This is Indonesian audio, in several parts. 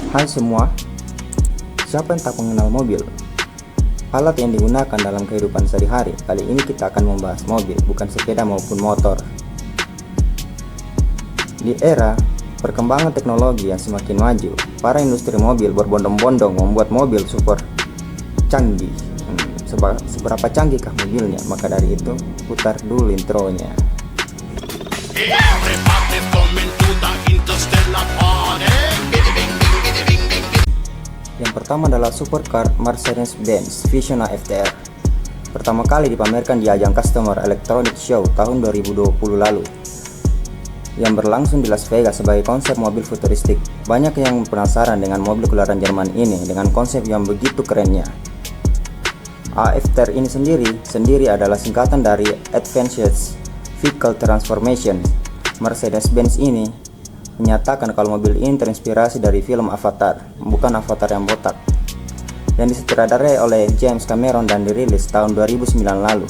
Hai semua, siapa yang tak mengenal mobil? Alat yang digunakan dalam kehidupan sehari-hari. Kali ini kita akan membahas mobil, bukan sepeda maupun motor. Di era perkembangan teknologi yang semakin maju, para industri mobil berbondong-bondong membuat mobil super canggih. Seberapa canggihkah mobilnya? Maka dari itu, putar dulu intronya. Yang pertama adalah supercar Mercedes-Benz Vision AFTR. Pertama kali dipamerkan di ajang Customer Electronic Show tahun 2020 lalu, yang berlangsung di Las Vegas sebagai konsep mobil futuristik. Banyak yang penasaran dengan mobil keluaran Jerman ini dengan konsep yang begitu kerennya. AFTR ini sendiri adalah singkatan dari Advanced Vehicle Transformation. Mercedes-Benz ini menyatakan kalau mobil ini terinspirasi dari film Avatar, bukan Avatar yang botak, yang disutradarai oleh James Cameron dan dirilis tahun 2009 lalu.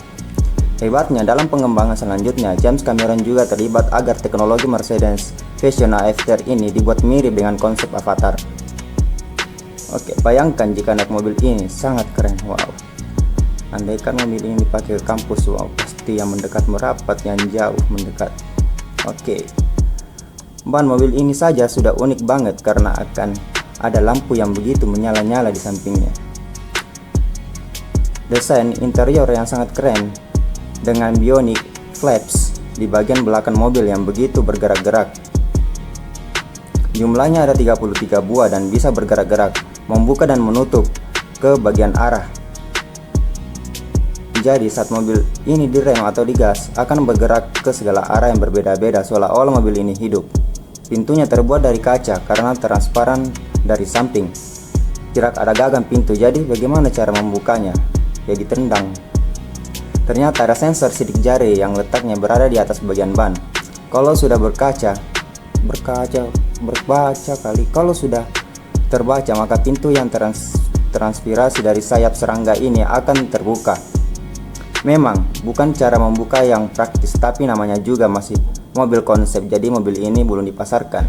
Hebatnya, dalam pengembangan selanjutnya, James Cameron juga terlibat agar teknologi Mercedes Vision AFTR ini dibuat mirip dengan konsep Avatar. Oke, bayangkan jika naik mobil ini, sangat keren, wow. Andaikan mobil ini dipakai ke kampus, wow, pasti yang mendekat merapat, yang jauh mendekat. Oke. Ban mobil ini saja sudah unik banget karena akan ada lampu yang begitu menyala-nyala di sampingnya. Desain interior yang sangat keren dengan bionic flaps di bagian belakang mobil yang begitu bergerak-gerak. Jumlahnya ada 33 buah dan bisa bergerak-gerak, membuka dan menutup ke bagian arah. Jadi saat mobil ini direm atau digas akan bergerak ke segala arah yang berbeda-beda, seolah-olah mobil ini hidup. Pintunya terbuat dari kaca karena transparan dari samping. Tidak ada gagang pintu, jadi bagaimana cara membukanya? Ya ditendang. Ternyata ada sensor sidik jari yang letaknya berada di atas bagian ban. Kalau sudah berbaca kali. Kalau sudah terbaca, maka pintu yang transpirasi dari sayap serangga ini akan terbuka. Memang bukan cara membuka yang praktis, tapi namanya juga masih mobil konsep, jadi mobil ini belum dipasarkan.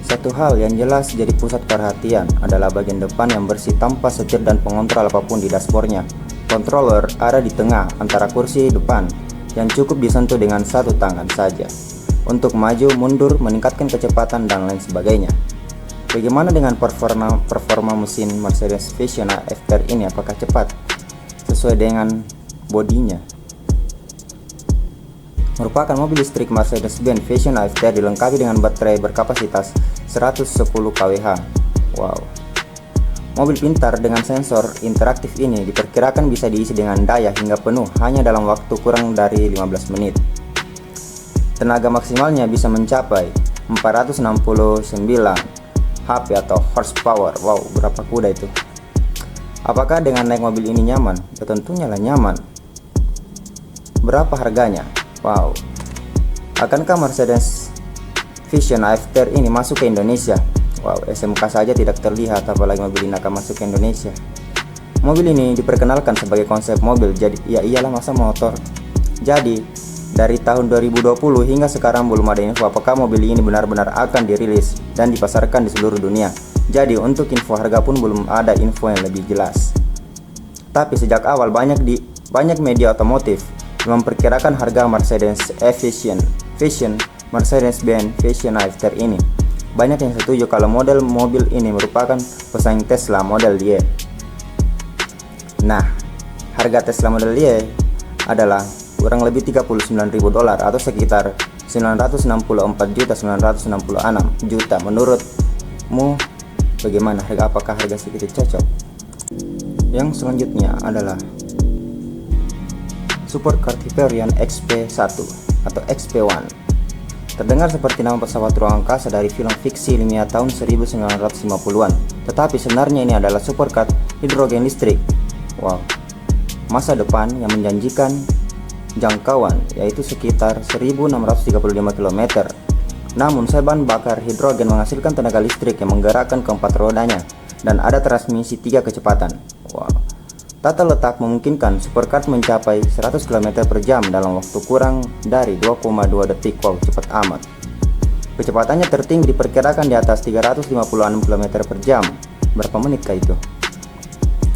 Satu hal yang jelas jadi pusat perhatian adalah bagian depan yang bersih tanpa setir dan pengontrol apapun di dashboardnya. Controller ada di tengah antara kursi depan yang cukup disentuh dengan satu tangan saja untuk maju, mundur, meningkatkan kecepatan dan lain sebagainya. Bagaimana dengan performa mesin Mercedes Vision AFTR ini? Apakah cepat sesuai dengan bodinya? Merupakan mobil listrik Mercedes-Benz Vision AFTR dilengkapi dengan baterai berkapasitas 110 kWh. Wow. Mobil pintar dengan sensor interaktif ini diperkirakan bisa diisi dengan daya hingga penuh hanya dalam waktu kurang dari 15 menit. Tenaga maksimalnya bisa mencapai 469 HP atau horsepower. Wow, berapa kuda itu? Apakah dengan naik mobil ini nyaman? Ya, tentunya lah nyaman. Berapa harganya? Wow. Akankah Mercedes Vision AFTR ini masuk ke Indonesia? Wow, SMK saja tidak terlihat, apalagi mobil ini akan masuk ke Indonesia. Mobil ini diperkenalkan sebagai konsep mobil, jadi ya iyalah masa motor. Jadi dari tahun 2020 hingga sekarang belum ada info apakah mobil ini benar-benar akan dirilis dan dipasarkan di seluruh dunia. Jadi untuk info harga pun belum ada info yang lebih jelas. Tapi sejak awal banyak media otomotif memperkirakan harga Mercedes Vision Mercedes-Benz Vision AFTR ini. Banyak yang setuju kalau model mobil ini merupakan pesaing Tesla Model Y. Nah, harga Tesla Model Y adalah kurang lebih $39.000 atau sekitar 964.966 juta. Menurutmu bagaimana apakah harga segitu cocok? Yang selanjutnya adalah Supercar Hyperion XP1 atau XP1. Terdengar seperti nama pesawat ruang angkasa dari film fiksi ilmiah tahun 1950-an, tetapi sebenarnya ini adalah supercar hidrogen listrik. Wow. Masa depan yang menjanjikan jangkauan yaitu sekitar 1635 km. Namun bahan bakar hidrogen menghasilkan tenaga listrik yang menggerakkan keempat rodanya dan ada transmisi 3 kecepatan. Wow. Tata letak memungkinkan supercar mencapai 100 km per jam dalam waktu kurang dari 2,2 detik. Wow, cepat amat. Kecepatannya tertinggi diperkirakan di atas 356 km per jam. Berapa menit kah itu?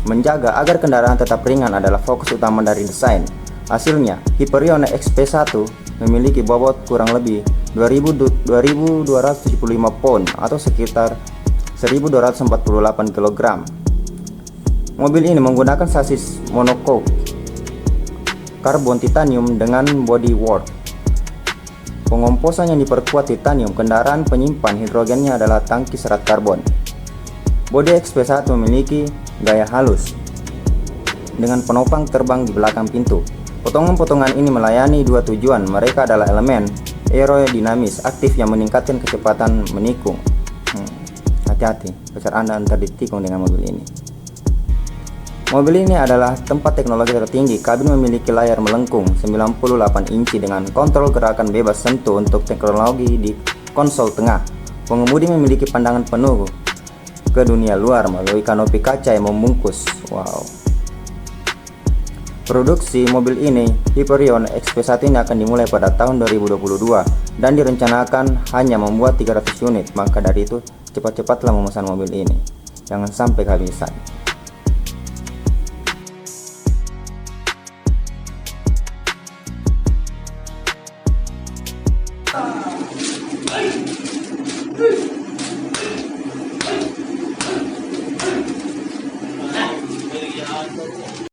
Menjaga agar kendaraan tetap ringan adalah fokus utama dari desain. Hasilnya, Hyperion XP1 memiliki bobot kurang lebih 2.275 pound atau sekitar 1.248 kg. Mobil ini menggunakan sasis monocoque karbon titanium dengan bodywork. Pengomposan yang diperkuat titanium. Kendaraan penyimpan hidrogennya adalah tangki serat karbon. Bodi XP1 memiliki gaya halus dengan penopang terbang di belakang pintu. Potongan-potongan ini melayani dua tujuan. Mereka adalah elemen aerodinamis aktif yang meningkatkan kecepatan menikung. Hati-hati, pacar Anda ntar ditikung dengan mobil ini. Mobil ini adalah tempat teknologi tertinggi. Kabin memiliki layar melengkung 98 inci dengan kontrol gerakan bebas sentuh untuk teknologi di konsol tengah. Pengemudi memiliki pandangan penuh ke dunia luar melalui kanopi kaca yang membungkus. Wow. Produksi mobil ini, Hyperion XP1 ini akan dimulai pada tahun 2022 dan direncanakan hanya membuat 300 unit. Maka dari itu, cepat-cepatlah memesan mobil ini. Jangan sampai kehabisan. Hey!